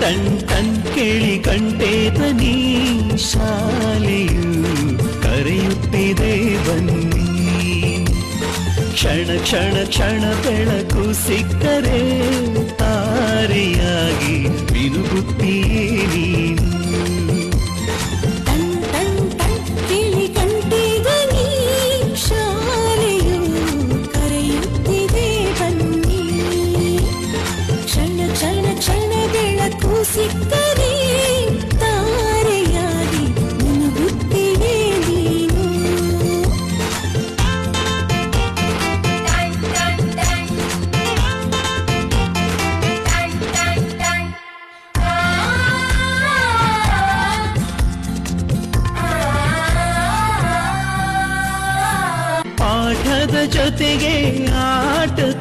Ton ton ಕೇಳಿ ಕಂಠೇತ ನೀ ಶಾಲೆಯು ಕರೆಯುತ್ತಿದೆ ಬನ್ನಿ. ಕ್ಷಣ ಕ್ಷಣ ಕ್ಷಣ ಬೆಳಕು ಸಿಕ್ಕರೆ ತಾರೆಯಾಗಿ ಮಿನುಗುತ್ತೀಯೇ ನೀನು. ಸಿಕ್ಕರೆ ತಾರೆಯಾಗಿ ಮುನುಗುತ್ತೀಯೇ ನೀನು. ಪಾಠದ ಜೊತೆಗೆ ಆಟದ